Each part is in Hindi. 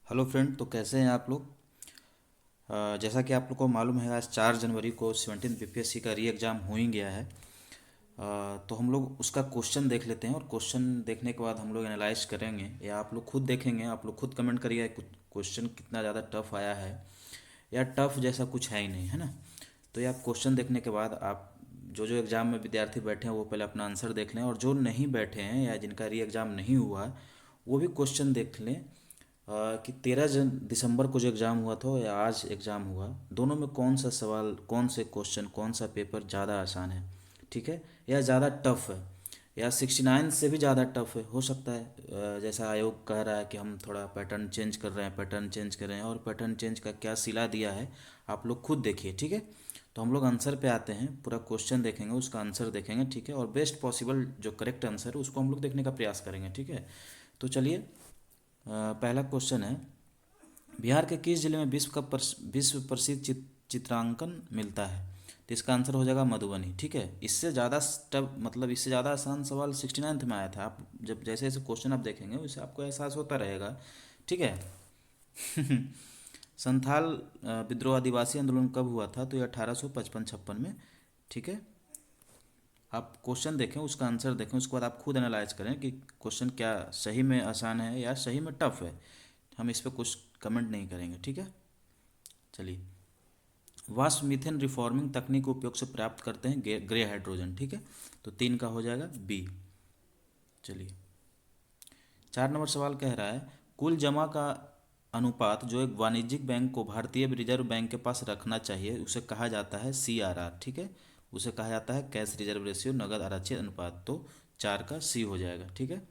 हेलो फ्रेंड, तो कैसे हैं आप लोग। जैसा कि आप लोग को मालूम है, आज 4 जनवरी को 17 बीपीएससी का री एग्ज़ाम हो ही गया है। तो हम लोग उसका क्वेश्चन देख लेते हैं और क्वेश्चन देखने के बाद हम लोग एनालाइज करेंगे या आप लोग खुद देखेंगे। आप लोग खुद कमेंट करिए क्वेश्चन कितना ज़्यादा टफ आया है या टफ जैसा कुछ है ही नहीं, है ना। तो ये आप क्वेश्चन देखने के बाद आप जो जो एग्ज़ाम में विद्यार्थी बैठे हैं वो पहले अपना आंसर देख लें, और जो नहीं बैठे हैं या जिनका री एग्ज़ाम नहीं हुआ है वो भी क्वेश्चन देख लें कि 13 दिसंबर को जो एग्ज़ाम हुआ था या आज एग्ज़ाम हुआ, दोनों में कौन सा सवाल, कौन से क्वेश्चन, कौन सा पेपर ज़्यादा आसान है, ठीक है, या ज़्यादा टफ है, या 69 से भी ज़्यादा टफ है। हो सकता है जैसा आयोग कह रहा है कि हम थोड़ा पैटर्न चेंज कर रहे हैं, पैटर्न चेंज कर रहे हैं, और पैटर्न चेंज का क्या सिला दिया है आप लोग खुद देखिए, ठीक है। तो हम लोग आंसर पे आते हैं, पूरा क्वेश्चन देखेंगे, उसका आंसर देखेंगे, ठीक है, और बेस्ट पॉसिबल जो करेक्ट आंसर है उसको हम लोग देखने का प्रयास करेंगे, ठीक है। तो चलिए, पहला क्वेश्चन है, बिहार के किस जिले में विश्व प्रसिद्ध चित्रांकन मिलता है। तो इसका आंसर हो जाएगा मधुबनी, ठीक है। इससे ज़्यादा टफ, मतलब इससे ज़्यादा आसान सवाल 69th में आया था। आप जब जैसे जैसे क्वेश्चन आप देखेंगे उससे आपको एहसास होता रहेगा, ठीक है। संथाल विद्रोह आदिवासी आंदोलन कब हुआ था, तो ये 1855-56 में, ठीक है। आप क्वेश्चन देखें, उसका आंसर देखें, उसके बाद आप खुद एनालाइज करें कि क्वेश्चन क्या सही में आसान है या सही में टफ है। हम इस पर कुछ कमेंट नहीं करेंगे, ठीक है। चलिए, वाष्प मीथेन रिफॉर्मिंग तकनीक उपयोग से प्राप्त करते हैं ग्रे हाइड्रोजन, ठीक है। तो 3 का हो जाएगा बी। चलिए, 4 नंबर सवाल कह रहा है, कुल जमा का अनुपात जो एक वाणिज्यिक बैंक को भारतीय रिजर्व बैंक के पास रखना चाहिए उसे कहा जाता है CRR, ठीक है। उसे कहा जाता है कैश रिजर्व रेशियो, नगद आरक्षित अनुपात। तो 4 का सी हो जाएगा, ठीक है।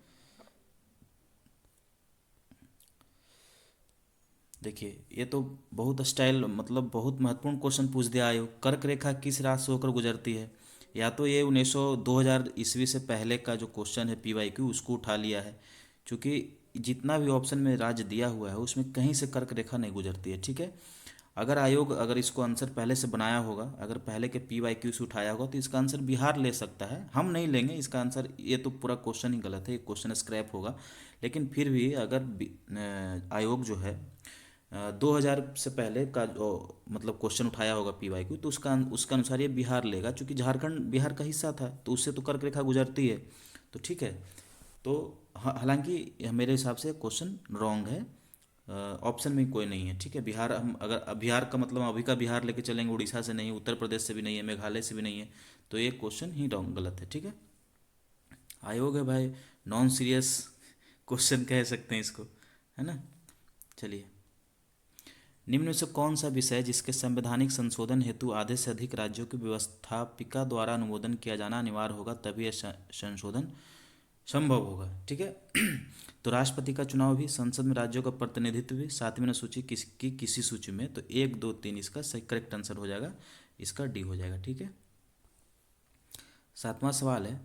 देखिए, ये तो बहुत स्टाइल, मतलब बहुत महत्वपूर्ण क्वेश्चन पूछ दिया आयोग। कर्क रेखा किस राज्य से होकर गुजरती है। या तो ये 2000 ईस्वी से पहले का जो क्वेश्चन है PYQ उसको उठा लिया है, क्योंकि जितना भी ऑप्शन में राज्य दिया हुआ है उसमें कहीं से कर्क रेखा नहीं गुजरती है, ठीक है। अगर आयोग अगर इसको आंसर पहले से बनाया होगा, अगर पहले के PYQ से उठाया होगा, तो इसका आंसर बिहार ले सकता है। हम नहीं लेंगे इसका आंसर, ये तो पूरा क्वेश्चन ही गलत है, ये क्वेश्चन स्क्रैप होगा। लेकिन फिर भी अगर आयोग जो है 2000 से पहले का जो मतलब क्वेश्चन उठाया होगा PYQ, तो उसका अनुसार ये बिहार लेगा, क्योंकि झारखंड बिहार का हिस्सा था, तो उससे तो कर्क रेखा गुजरती है। तो ठीक है। तो हालांकि मेरे हिसाब से क्वेश्चन रॉन्ग है। ऑप्शन में कोई नहीं है, ठीक है। बिहार, हम अगर बिहार का मतलब अभी का बिहार लेके चलेंगे, उड़ीसा से नहीं, उत्तर प्रदेश से भी नहीं है, मेघालय से भी नहीं है, तो ये क्वेश्चन ही रॉन्ग, गलत है, ठीक है। आयोग है भाई, नॉन सीरियस क्वेश्चन कह सकते हैं इसको, है ना। चलिए, निम्न में से कौन सा विषय जिसके संवैधानिक संशोधन हेतु आधे से अधिक राज्यों की व्यवस्थापिका द्वारा अनुमोदन किया जाना अनिवार्य होगा, तभी यह संशोधन संभव होगा, ठीक है। तो राष्ट्रपति का चुनाव भी, संसद में राज्यों का प्रतिनिधित्व भी, 7वीं सूची किसी सूची में, तो 1, 2, 3 इसका सही करेक्ट आंसर हो जाएगा, इसका डी हो जाएगा, ठीक है। 7वां सवाल है,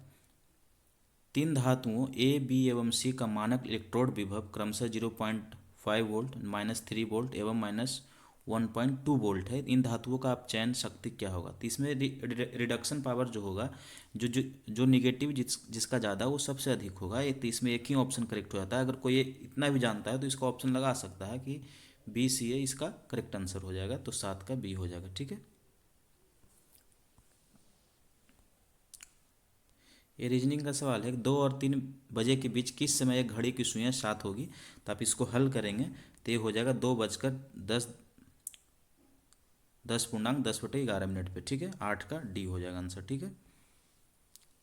तीन धातुओं A, B एवं C का मानक इलेक्ट्रोड विभव क्रमशः 0.5 वोल्ट, -3 वोल्ट एवं -1.2 वोल्ट है। इन धातुओं का अपचयन शक्ति क्या होगा। तो इसमें रिडक्शन पावर जो होगा, जो निगेटिव जिसका ज़्यादा वो सबसे अधिक होगा। ये तो इसमें एक ही ऑप्शन करेक्ट हो जाता है। अगर कोई ये इतना भी जानता है तो इसका ऑप्शन लगा सकता है कि BCA इसका करेक्ट आंसर हो जाएगा, तो 7 का B हो जाएगा, ठीक है। ये रीजनिंग का सवाल है, 2 और 3 बजे के बीच किस समय एक घड़ी की सुइयां 7 होगी। तो आप इसको हल करेंगे तो ये हो जाएगा 2 बजकर 10, 10:10 पे, ठीक है। 8 का डी हो जाएगा आंसर, ठीक है।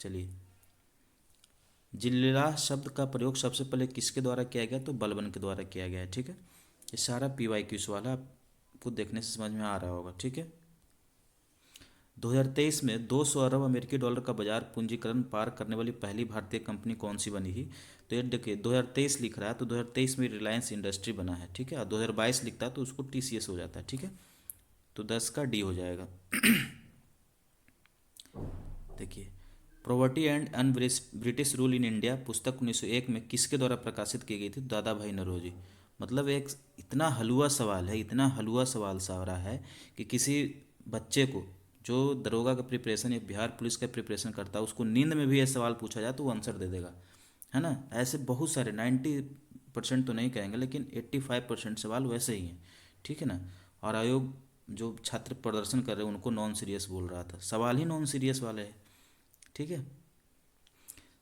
चलिए, जिल्लाह शब्द का प्रयोग सबसे पहले किसके द्वारा किया गया, तो बलबन के द्वारा किया गया है, ठीक है। ये सारा PYQ सवाल है, आपको देखने से समझ में आ रहा होगा, ठीक है। 2023 में 200 अरब अमेरिकी डॉलर का बाजार पूंजीकरण पार करने वाली पहली भारतीय कंपनी कौन सी बनी थी। तो ये देखिए, 2023 लिख रहा है, तो 2023 में रिलायंस इंडस्ट्री बना है, ठीक है। और 2022 लिखता है तो उसको TCS हो जाता है, ठीक है। तो 10 का डी हो जाएगा। देखिए, property and un British rule in India पुस्तक 1901 में किसके द्वारा प्रकाशित की गई थी। दादा भाई नौरोजी। मतलब एक इतना हलवा सवाल है, इतना हलवा सवाल सा रहा है कि किसी बच्चे को जो दरोगा का प्रिपरेशन या बिहार पुलिस का प्रिपरेशन करता है, उसको नींद में भी ये सवाल पूछा जाए तो वो आंसर दे देगा, है ना। ऐसे बहुत सारे 90 100% तो नहीं कहेंगे, लेकिन 85% सवाल वैसे ही हैं, ठीक है ना। और आयोग जो छात्र प्रदर्शन कर रहे हैं उनको नॉन सीरियस बोल रहा था, सवाल ही नॉन सीरियस वाले हैं, ठीक है।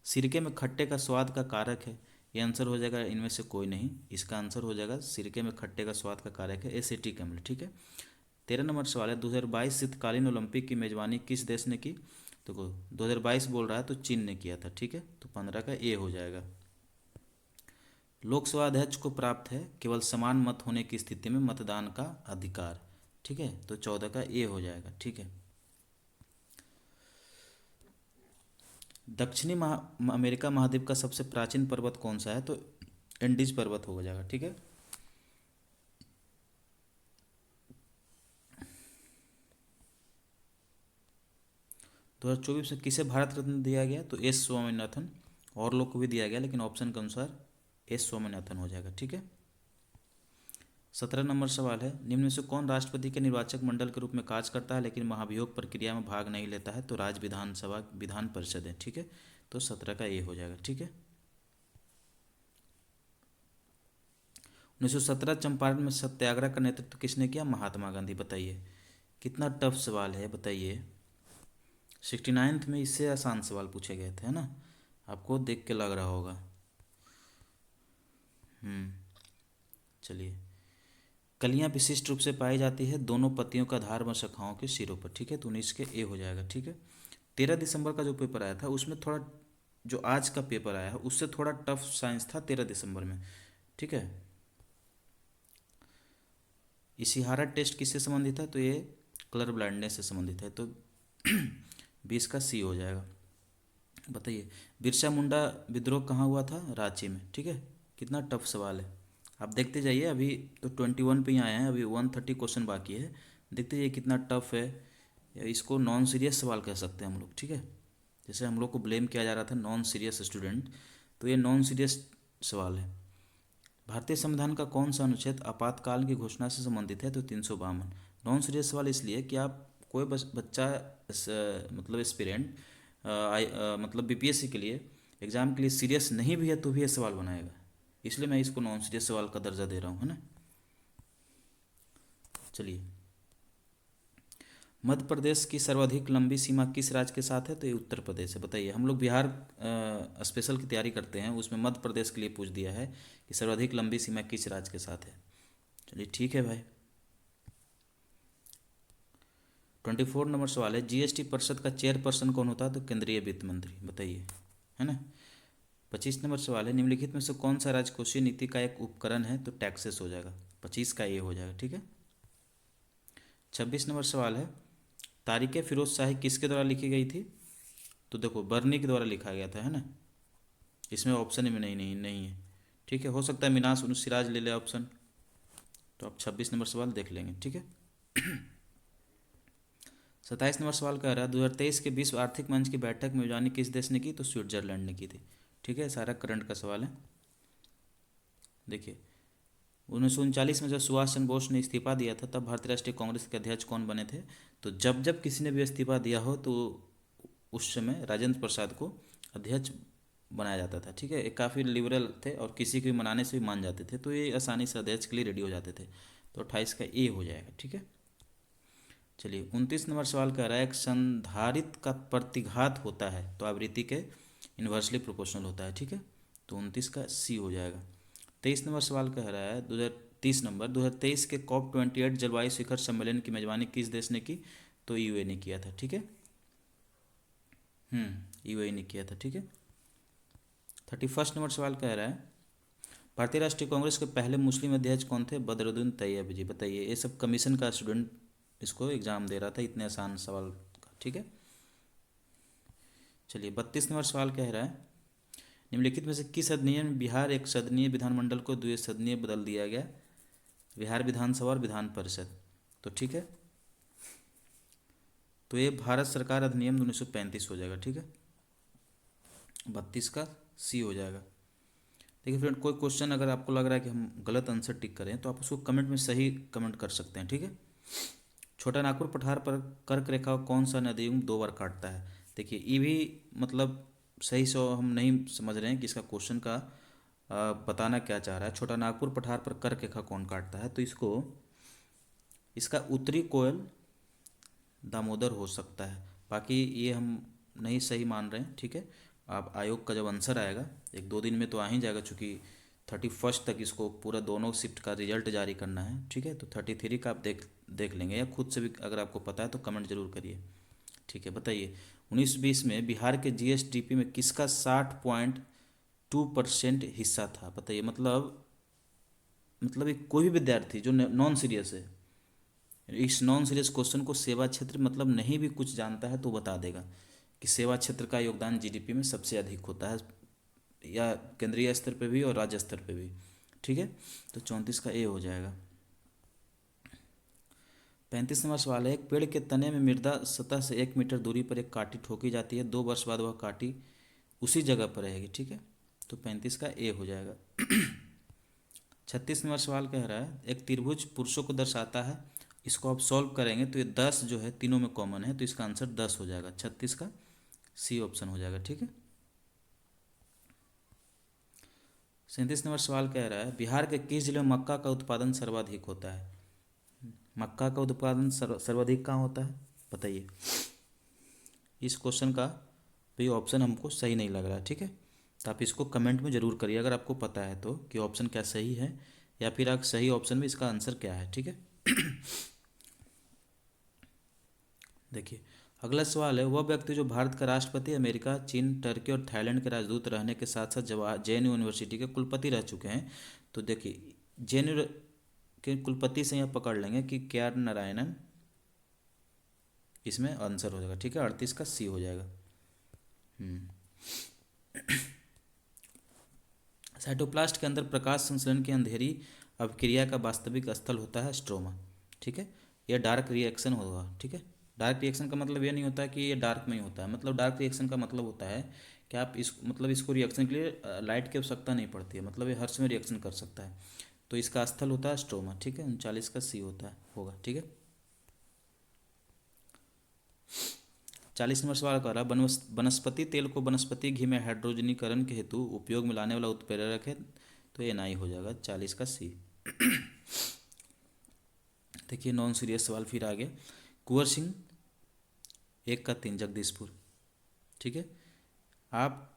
सिरके में खट्टे का स्वाद का कारक है, ये आंसर हो जाएगा इनमें से कोई नहीं, इसका आंसर हो जाएगा सिरके में खट्टे का स्वाद का कारक है एसिटिक अम्ल, ठीक है। 13 नंबर सवाल है, 2022 शीतकालीन ओलंपिक की मेजबानी किस देश ने की। देखो 2022 बोल रहा है तो चीन ने किया था, ठीक है, तो 15 का ए हो जाएगा। लोकसभा अध्यक्ष को प्राप्त है केवल समान मत होने की स्थिति में मतदान का अधिकार, ठीक है, तो 14 का ए हो जाएगा, ठीक है। दक्षिणी अमेरिका महाद्वीप का सबसे प्राचीन पर्वत कौन सा है, तो एंडीज पर्वत हो जाएगा, ठीक है। 2024 में किसे भारत रत्न दिया गया, तो एस स्वामीनाथन, और लोग को भी दिया गया लेकिन ऑप्शन के अनुसार एस स्वामीनाथन हो जाएगा, ठीक है। 17 नंबर सवाल है, निम्न में से कौन राष्ट्रपति के निर्वाचक मंडल के रूप में कार्य करता है लेकिन महाभियोग प्रक्रिया में भाग नहीं लेता है, तो राज्य विधानसभा विधान परिषद है, ठीक है, तो 17 का ए हो जाएगा, ठीक है। 1917 चंपारण में सत्याग्रह का नेतृत्व किसने किया, महात्मा गांधी, बताइए। कितना टफ सवाल है बताइए। 69th में इससे आसान सवाल पूछे गए थे, है ना, आपको देख के लग रहा होगा। चलिए, कलियां विशिष्ट रूप से पाई जाती है दोनों पत्तियों का धार व शाखाओं के सिरों पर, ठीक है, तो 19 के ए हो जाएगा, ठीक है। 13 दिसंबर का जो पेपर आया था उसमें थोड़ा, जो आज का पेपर आया है उससे थोड़ा टफ साइंस था 13 दिसंबर में, ठीक है। इशिहारा टेस्ट किससे संबंधित है, तो ये कलर ब्लाइंडनेस से संबंधित है, तो 20 का सी हो जाएगा। बताइए, बिरसा मुंडा विद्रोह कहाँ हुआ था, रांची में, ठीक है। कितना टफ सवाल है, आप देखते जाइए, अभी तो 21 पे ही आए हैं, अभी 130 क्वेश्चन बाकी है, देखते जाइए कितना टफ है। इसको नॉन सीरियस सवाल कह सकते हैं हम लोग, ठीक है। जैसे हम लोग को ब्लेम किया जा रहा था नॉन सीरियस स्टूडेंट, तो ये नॉन सीरियस सवाल है। भारतीय संविधान का कौन सा अनुच्छेद आपातकाल की घोषणा से संबंधित है, तो 352। नॉन सीरियस सवाल इसलिए कि आप कोई बच्चा मतलब एस्पिरेंट मतलब बीपीएससी के लिए एग्ज़ाम के लिए सीरियस नहीं भी है तो भी ये सवाल बनाएगा, इसलिए मैं इसको नॉन सीरियस सवाल का दर्जा दे रहा हूँ, है ना। चलिए, मध्य प्रदेश की सर्वाधिक लंबी सीमा किस राज्य के साथ है, तो ये उत्तर प्रदेश है, बताइए। हम लोग बिहार स्पेशल की तैयारी करते हैं, उसमें मध्य प्रदेश के लिए पूछ दिया है कि सर्वाधिक लंबी सीमा किस राज्य के साथ है। चलिए ठीक है भाई। 24 नंबर सवाल है, जीएसटी परिषद का चेयरपर्सन कौन होता है, तो केंद्रीय वित्त मंत्री, बताइए, है ना। 25 नंबर सवाल है, निम्नलिखित में से कौन सा राजकोषीय नीति का एक उपकरण है, तो टैक्सेस हो जाएगा, 25 का ये हो जाएगा, ठीक है। 26 नंबर सवाल है, तारीख़ फिरोज शाही किसके द्वारा लिखी गई थी, तो देखो बर्नी के द्वारा लिखा गया था, है ना, इसमें ऑप्शन में नहीं है, ठीक है, हो सकता है मिनास उन सिराज ले ले ऑप्शन, तो आप 26 नंबर सवाल देख लेंगे, ठीक है। 27 नंबर सवाल कह रहा है, 2023 के विश्व आर्थिक मंच की बैठक में मेजबानी किस देश ने की, तो स्विट्जरलैंड ने की थी, ठीक है, सारा करंट का सवाल है। देखिए, 1939 में जब सुभाष चंद्र बोस ने इस्तीफा दिया था तब भारतीय राष्ट्रीय कांग्रेस के अध्यक्ष कौन बने थे, तो जब जब किसी ने भी इस्तीफा दिया हो तो उस समय राजेंद्र प्रसाद को अध्यक्ष बनाया जाता था, ठीक है। ये काफ़ी लिबरल थे और किसी को भी मनाने से भी मान जाते थे, तो ये आसानी से अध्यक्ष के लिए रेडी हो जाते थे, तो 28 का ए हो जाएगा, ठीक है। चलिए, 29 नंबर सवाल कह रहा है, एक संधारित्र का प्रतिघात होता है तो आवृत्ति के इन्वर्सली प्रोपोर्शनल होता है, ठीक है, तो 29 का सी हो जाएगा। 23 नंबर सवाल कह रहा है, 2023 के COP28 जलवायु शिखर सम्मेलन की मेजबानी किस देश ने की, तो यूए ने किया था, ठीक है, यूए ने किया था, ठीक है। 31 नंबर सवाल कह रहा है, भारतीय राष्ट्रीय कांग्रेस के पहले मुस्लिम अध्यक्ष कौन थे, बदरुद्दीन तैयब जी, बताइए। ये सब कमीशन का स्टूडेंट इसको एग्ज़ाम दे रहा था, इतने आसान सवाल का, ठीक है। चलिए, 32 नंबर सवाल कह रहा है, निम्नलिखित में से किस अधिनियम में बिहार एक सदनीय विधानमंडल को द्वि सदनीय बदल दिया गया, बिहार विधानसभा और विधान परिषद, तो ठीक है, तो ये भारत सरकार अधिनियम 1935 हो जाएगा, ठीक है, 32 का सी हो जाएगा। देखिए फ्रेंड, कोई क्वेश्चन अगर आपको लग रहा है कि हम गलत आंसर टिक करें तो आप उसको कमेंट में सही कमेंट कर सकते हैं, ठीक है। छोटा नागपुर पठार पर कर्क रेखा कौन सा नदी दो बार काटता है, देखिए ये भी मतलब सही से हम नहीं समझ रहे हैं कि इसका क्वेश्चन का बताना क्या चाह रहा है। छोटा नागपुर पठार पर कर्क रेखा कौन काटता है, तो इसका उत्तरी कोयल दामोदर हो सकता है। बाकी ये हम नहीं सही मान रहे हैं, ठीक है। आप आयोग का जब आंसर आएगा 1-2 दिन में तो आ ही जाएगा, चूँकि 31 तक इसको पूरा दोनों शिफ्ट का रिजल्ट जारी करना है, ठीक है। तो 33 का आप देख देख लेंगे, या खुद से भी अगर आपको पता है तो कमेंट जरूर करिए, ठीक है। बताइए 19-20 में बिहार के जीएसडीपी में किसका 60.2% हिस्सा था। बताइए, मतलब एक कोई भी विद्यार्थी जो नॉन सीरियस है, इस नॉन सीरियस क्वेश्चन को सेवा क्षेत्र मतलब नहीं भी कुछ जानता है तो बता देगा कि सेवा क्षेत्र का योगदान जीडीपी में सबसे अधिक होता है, या केंद्रीय स्तर पे भी और राज्य स्तर पे भी, ठीक है। तो 34 का ए हो जाएगा। 35 नंबर सवाल है, एक पेड़ के तने में मृदा सतह से 1 मीटर दूरी पर एक काठी ठोकी जाती है, 2 वर्ष बाद वह काठी उसी जगह पर रहेगी, ठीक है। तो 35 का ए हो जाएगा। 36 नंबर सवाल कह रहा है, एक त्रिभुज पुरुषों को दर्शाता है, इसको आप सॉल्व करेंगे तो ये 10 जो है तीनों में कॉमन है, तो इसका आंसर 10 हो जाएगा। 36 का सी ऑप्शन हो जाएगा, ठीक है। 37 नंबर सवाल कह रहा है, बिहार के किस जिले में मक्का का उत्पादन सर्वाधिक होता है। मक्का का उत्पादन सर्वाधिक कहाँ होता है, बताइए। इस क्वेश्चन का भी ऑप्शन हमको सही नहीं लग रहा है, ठीक है। तो आप इसको कमेंट में ज़रूर करिए अगर आपको पता है तो, कि ऑप्शन क्या सही है, या फिर आप सही ऑप्शन में इसका आंसर क्या है, ठीक है। देखिए अगला सवाल है, वह व्यक्ति जो भारत का राष्ट्रपति, अमेरिका, चीन, टर्की और थाईलैंड के राजदूत रहने के साथ साथ जवाहर जेएनयू यूनिवर्सिटी के कुलपति रह चुके हैं। तो देखिए जेएनयू के कुलपति से यहाँ पकड़ लेंगे कि KR नारायणन, इसमें आंसर हो जाएगा, ठीक है। 38 का सी हो जाएगा। साइटोप्लास्ट के अंदर प्रकाश संश्लेषण की अंधेरी अभिक्रिया का वास्तविक स्थल होता है स्ट्रोमा, ठीक है। यह डार्क रिएक्शन होगा, ठीक है। डार्क रिएक्शन का मतलब ये नहीं होता है कि ये डार्क में ही होता है, मतलब डार्क रिएक्शन का मतलब होता है कि आप इसको रिएक्शन के लिए लाइट की आवश्यकता नहीं पड़ती है, मतलब ये हर समय रिएक्शन कर सकता है। तो इसका स्थल होता है स्ट्रोमा, ठीक है। 39 का सी होगा, ठीक है। 40 नंबर सवाल कर रहा है, वनस्पति तेल को वनस्पति घी में हाइड्रोजनीकरण के हेतु उपयोग में लाने वाला उत्प्रेरक है, तो ये नहीं हो जाएगा। 40 का सी। देखिए नॉन सीरियस सवाल फिर आगे, कुंवर सिंह 1 का 3 जगदीशपुर, ठीक है। आप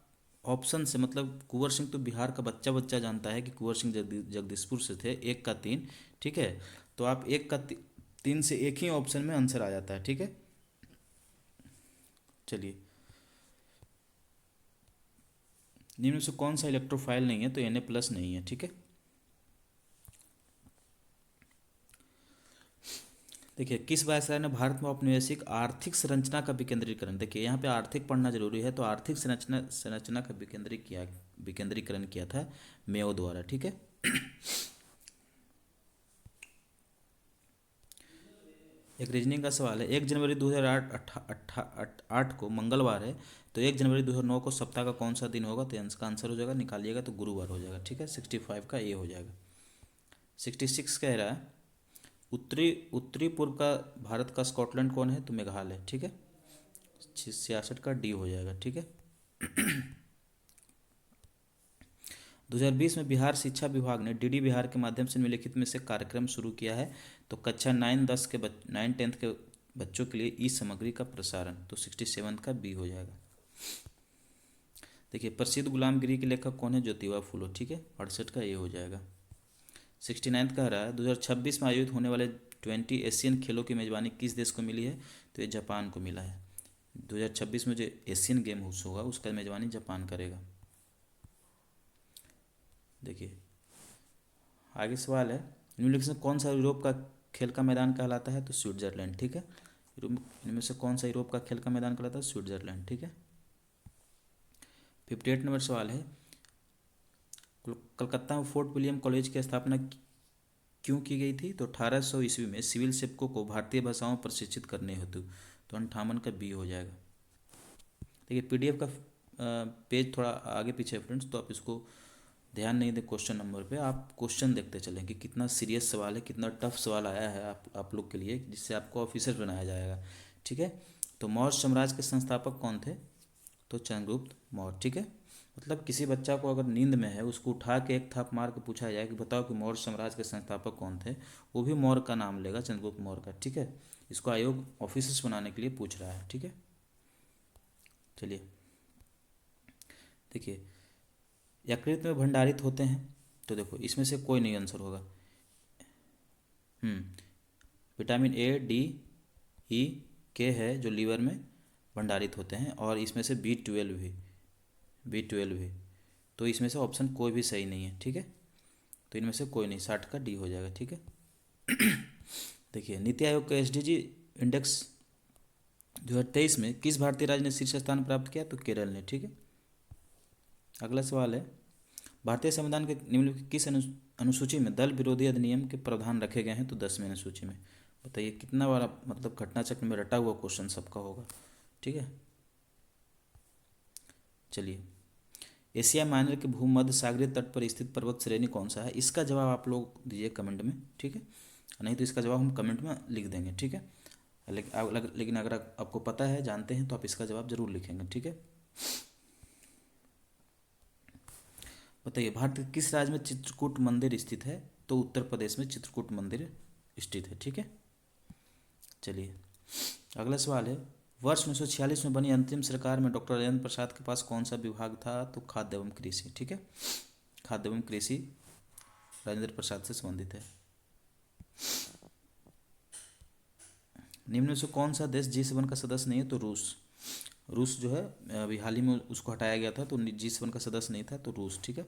ऑप्शन से, मतलब कुंवर सिंह तो बिहार का बच्चा बच्चा जानता है कि कुंवर सिंह जगदीशपुर से थे। 1 का 3, ठीक है। तो आप 1 का 3 से एक ही ऑप्शन में आंसर आ जाता है, ठीक है। चलिए, निम्न में से कौन सा इलेक्ट्रोफाइल नहीं है, तो Na+ नहीं है, ठीक है। देखिए किस वायसराय ने भारत में औपनिवेशिक आर्थिक संरचना का विकेंद्रीकरण, देखिए यहाँ पे आर्थिक पढ़ना जरूरी है, तो आर्थिक संरचना का विकेंद्रीकरण किया था मेयो द्वारा, ठीक है। एक रीजनिंग का सवाल है, 1 जनवरी 2008 को मंगलवार है, तो 1 जनवरी 2009 को सप्ताह का कौन सा दिन होगा, तो इसका आंसर हो जाएगा, निकालिएगा तो गुरुवार हो जाएगा, ठीक है। 65 का ये हो जाएगा। 66 कह रहा है, उत्तरी पूर्व का भारत का स्कॉटलैंड कौन है, तो मेघालय, ठीक है। 66 का डी हो जाएगा, ठीक है। 2020 में बिहार शिक्षा विभाग ने डीडी बिहार के माध्यम से निम्नलिखित में से कार्यक्रम शुरू किया है, तो कक्षा 9-10 के बच्चों के लिए ई सामग्री का प्रसारण, तो 67 का बी हो जाएगा। देखिए प्रसिद्ध गुलामगिरी के लेखक कौन है, ज्योतिबा फुले, ठीक है। 68 का ए हो जाएगा। 69 कह रहा है, 2026 में आयोजित होने वाले 20 एशियन खेलों की मेजबानी किस देश को मिली है, तो ये जापान को मिला है। 2026 में जो एशियन गेम होगा उसका मेजबानी जापान करेगा। देखिए आगे सवाल है, निम्नलिखित में कौन सा यूरोप का खेल का मैदान कहलाता है, तो स्विट्जरलैंड, ठीक है। इनमें से कौन सा यूरोप का खेल का मैदान कहलाता है, स्विट्जरलैंड, ठीक है। 58 नंबर सवाल है, कलकत्ता में फोर्ट विलियम कॉलेज की स्थापना क्यों की गई थी, तो 1800 ईस्वी में सिविल सेवकों को भारतीय भाषाओं प्रशिक्षित करने हेतु, तो 58 का बी हो जाएगा। देखिए PDF का पेज थोड़ा आगे पीछे है फ्रेंड्स, तो आप इसको ध्यान नहीं दें क्वेश्चन नंबर पे, आप क्वेश्चन देखते चलें कि कितना सीरियस सवाल है, कितना टफ सवाल आया है आप लोग के लिए, जिससे आपको ऑफिसर बनाया जाएगा, ठीक है। तो मौर्य साम्राज्य के संस्थापक कौन थे, तो चंद्रगुप्त मौर्य, ठीक है। मतलब किसी बच्चा को अगर नींद में है उसको उठा के एक थाप मार के पूछा जाए कि बताओ कि मौर्य साम्राज्य के संस्थापक कौन थे, वो भी मौर्य का नाम लेगा, चंद्रगुप्त मौर्य का। ठीक है, इसको आयोग ऑफिसर्स बनाने के लिए पूछ रहा है। ठीक है, चलिए देखिए, यकृत में भंडारित होते हैं, तो देखो इसमें से कोई नहीं आंसर होगा। विटामिन ए, डी, ई, के है जो लीवर में भंडारित होते हैं, और इसमें से बी ट्वेल्व भी, तो इसमें से ऑप्शन कोई भी सही नहीं है। ठीक है, तो इनमें से कोई नहीं, 60 का डी हो जाएगा। ठीक है, देखिए नीति आयोग का एसडीजी इंडेक्स 2023 में किस भारतीय राज्य ने शीर्ष स्थान प्राप्त किया, तो केरल ने। ठीक है, अगला सवाल है, भारतीय संविधान के निम्नलिखित किस अनुसूची में दल विरोधी अधिनियम के प्रावधान रखे गए हैं, तो 10वीं अनुसूची में। बताइए कितना बार मतलब घटना चक्र में रटा हुआ क्वेश्चन सबका होगा। ठीक है, चलिए, एशिया माइनर के भूमध्य सागरीय तट पर स्थित पर्वत श्रेणी कौन सा है, इसका जवाब आप लोग दीजिए कमेंट में। ठीक है, नहीं तो इसका जवाब हम कमेंट में लिख देंगे। ठीक है, लेकिन अगर आपको पता है, जानते हैं, तो आप इसका जवाब जरूर लिखेंगे। ठीक है, बताइए भारत के किस राज्य में चित्रकूट मंदिर स्थित है, तो उत्तर प्रदेश में चित्रकूट मंदिर स्थित है। ठीक है, चलिए अगला सवाल है, वर्ष 1946 में बनी अंतरिम सरकार में डॉक्टर राजेंद्र प्रसाद के पास कौन सा विभाग था, तो खाद्य एवं कृषि। ठीक है, खाद्य एवं कृषि राजेंद्र प्रसाद से संबंधित है। निम्न में से कौन सा देश G7 का सदस्य नहीं है, तो रूस जो है अभी हाल ही में उसको हटाया गया था, तो G7 का सदस्य नहीं था, तो रूस। ठीक है,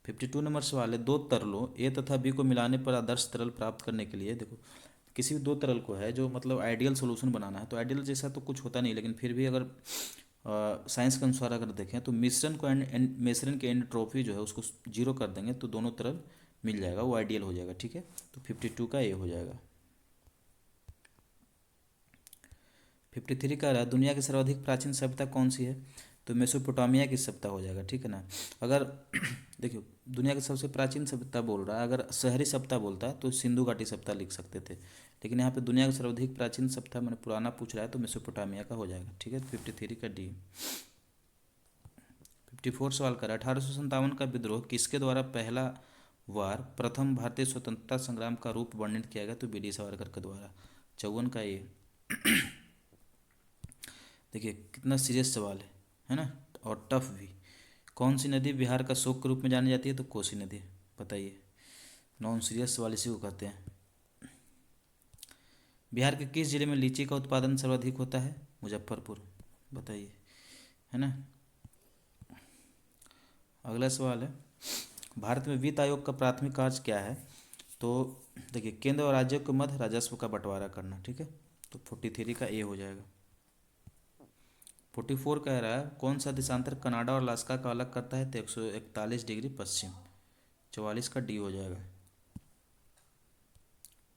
52 नंबर सवाल है, दो तरलों ए तथा बी को मिलाने पर आदर्श तरल प्राप्त करने के लिए, देखो किसी भी दो तरल को है जो मतलब आइडियल सोल्यूशन बनाना है, तो आइडियल जैसा तो कुछ होता नहीं, लेकिन फिर भी अगर साइंस के अनुसार अगर देखें तो मिश्रण की एंट्रोपी जो है उसको 0 कर देंगे तो दोनों तरल मिल जाएगा, वो आइडियल हो जाएगा। ठीक है, तो 52 का ए हो जाएगा। 53 का रहा, दुनिया की सर्वाधिक प्राचीन सभ्यता कौन सी है, तो मेसोपोटामिया की सभ्यता हो जाएगा। ठीक है ना, अगर देखियो दुनिया की सबसे प्राचीन सभ्यता बोल रहा है, अगर शहरी सभ्यता बोलता तो सिंधु घाटी सभ्यता लिख सकते थे, लेकिन यहाँ पे दुनिया की सर्वाधिक प्राचीन सभ्यता मैंने पुराना पूछ रहा है, तो मेसोपोटामिया का हो जाएगा। ठीक है, 53 का डी। 54 सवाल कर 1857 का विद्रोह किसके द्वारा पहला वार प्रथम भारतीय स्वतंत्रता संग्राम का रूप वर्णित किया गया, तो बी डी सावरकर के द्वारा। 54 का ये। देखिए कितना सीरियस सवाल है ना, और टफ भी। कौन सी नदी बिहार का शोक के रूप में जानी जाती है, तो कोसी नदी। बताइए, नॉन सीरियस सवाल इसी को कहते हैं। बिहार के किस जिले में लीची का उत्पादन सर्वाधिक होता है, मुजफ्फरपुर। बताइए, है ना। अगला सवाल है, भारत में वित्त आयोग का प्राथमिक कार्य क्या है, तो देखिए केंद्र और राज्यों के मध्य राजस्व का बंटवारा करना। ठीक है, तो 43 का ए हो जाएगा। 44 कह रहा है, कौन सा देशांतर कनाडा और अलास्का का अलग करता है, तो 141 डिग्री पश्चिम। 44 का डी हो जाएगा।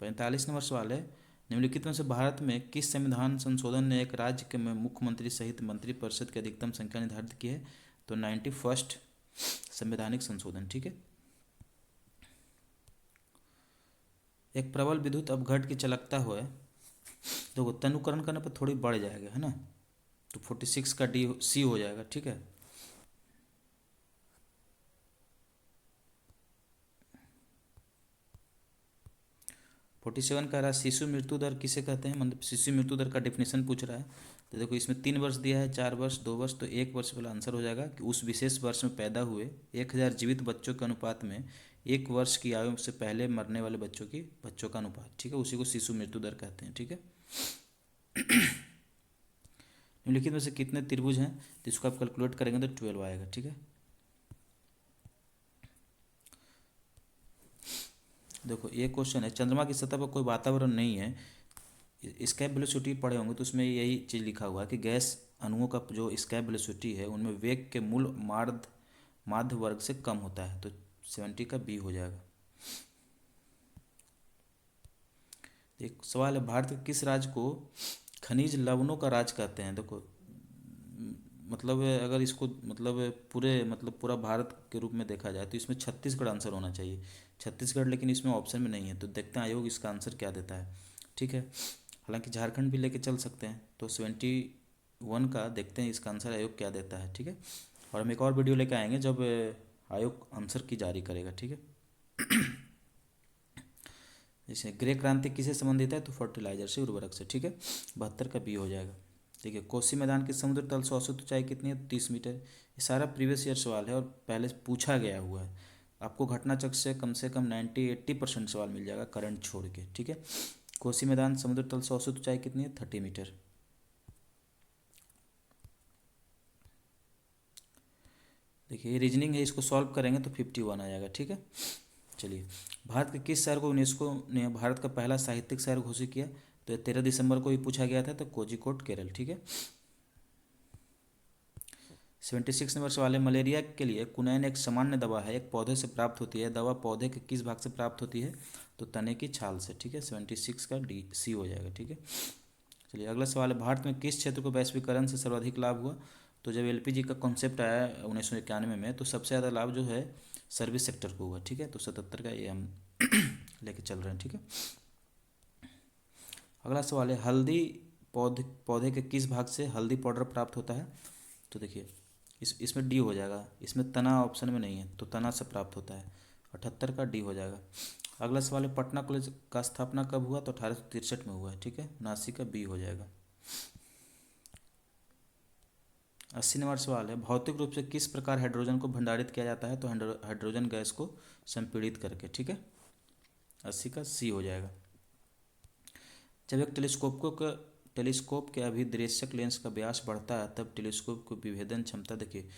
45 नंबर सवाल है, निम्नलिखित में से भारत में किस संविधान संशोधन ने एक राज्य के में मुख्यमंत्री सहित मंत्रिपरिषद की अधिकतम संख्या निर्धारित की है, तो 91st संवैधानिक संशोधन। ठीक है, एक प्रबल विद्युत अपघट की चालकता हुआ देखो तनुकरण करने पर थोड़ी बढ़ जाएगा, है ना, तो 46 का डी सी हो जाएगा। ठीक है, फोर्टी सेवन कह रहा है, शिशु मृत्यु दर किसे कहते हैं, मतलब शिशु मृत्यु दर का डेफिनेशन पूछ रहा है। तो देखो इसमें 3 वर्ष दिया है, 4 वर्ष, 2 वर्ष, तो 1 वर्ष वाला आंसर हो जाएगा कि उस विशेष वर्ष में पैदा हुए 1000 जीवित बच्चों के अनुपात में 1 वर्ष की आयु से पहले मरने वाले बच्चों का अनुपात। ठीक है, उसी को शिशु मृत्यु दर कहते हैं। ठीक है, निम्नलिखित में से कितने त्रिभुज हैं, तो इसको आप कैलकुलेट करेंगे तो 12 आएगा। ठीक है, देखो ये क्वेश्चन है, चंद्रमा की सतह पर कोई वातावरण नहीं है, स्कैप वेलोसिटी पढ़े होंगे तो उसमें यही चीज़ लिखा हुआ है कि गैस अणुओं का जो स्कैप वेलोसिटी है उनमें वेग के मूल माध्य वर्ग से कम होता है, तो 70 का बी हो जाएगा। एक सवाल है, भारत के किस राज्य को खनिज लवणों का राज कहते हैं। देखो मतलब अगर इसको मतलब पूरा भारत के रूप में देखा जाए तो इसमें छत्तीसगढ़ आंसर होना चाहिए, छत्तीसगढ़, लेकिन इसमें ऑप्शन में नहीं है, तो देखते हैं आयोग इसका आंसर क्या देता है। ठीक है, हालांकि झारखंड भी लेके चल सकते हैं, तो वन का देखते हैं इसका आंसर आयोग क्या देता है, ठीक है। और हम एक और वीडियो लेकर आएंगे जब आयोग आंसर की जारी करेगा, ठीक है। जैसे गृह क्रांति किससे संबंधित है, तो फर्टिलाइजर से, उर्वरक से, ठीक है। 72 का बी हो जाएगा। देखिए कोसी मैदान की समुद्र तल से औसत ऊंचाई कितनी है, 30 मीटर। ये सारा प्रीवियस ईयर सवाल है और पहले से पूछा गया हुआ है। आपको घटना चक्र से कम 90-80% सवाल मिल जाएगा करंट छोड़ के, ठीक है। कोसी मैदान समुद्र तल से औसत ऊंचाई कितनी है, 30 मीटर। देखिए ये रीजनिंग है, इसको सॉल्व करेंगे तो 51 आ जाएगा, ठीक है। चलिए, भारत के किस शहर को यूनेस्को ने भारत का पहला साहित्यिक शहर घोषित किया, तो 13 दिसंबर को ही पूछा गया था, तो कोझिकोड केरल, ठीक है। 76 नंबर सवाल है, मलेरिया के लिए कुनैन एक सामान्य दवा है, एक पौधे से प्राप्त होती है। दवा पौधे के किस भाग से प्राप्त होती है, तो तने की छाल से, ठीक है। 76 का डी सी हो जाएगा, ठीक है। चलिए अगला सवाल है, भारत में किस क्षेत्र को वैश्वीकरण से सर्वाधिक लाभ हुआ, तो जब एलपीजी का कॉन्सेप्ट आया 1991 में, तो सबसे ज़्यादा लाभ जो है सर्विस सेक्टर को हुआ, ठीक है। तो 77 का ये हम लेके चल रहे हैं, ठीक है। अगला सवाल है, हल्दी पौधे पौधे के किस भाग से हल्दी पाउडर प्राप्त होता है, तो देखिए इसमें डी हो जाएगा, इसमें तना ऑप्शन में नहीं है, तो तना से प्राप्त होता है। 78 का डी हो जाएगा। अगला सवाल है, पटना कॉलेज का स्थापना कब हुआ, तो 1863 में हुआ है, ठीक है। 79 का बी हो जाएगा। 80 नंबर सवाल है, भौतिक रूप से किस प्रकार हाइड्रोजन को भंडारित किया जाता है, तो हाइड्रोजन गैस को संपीड़ित करके, ठीक है। 80 का सी हो जाएगा। जब एक टेलीस्कोप के अभिदृश्यक लेंस का व्यास बढ़ता है, तब टेलीस्कोप को विभेदन क्षमता, देखिए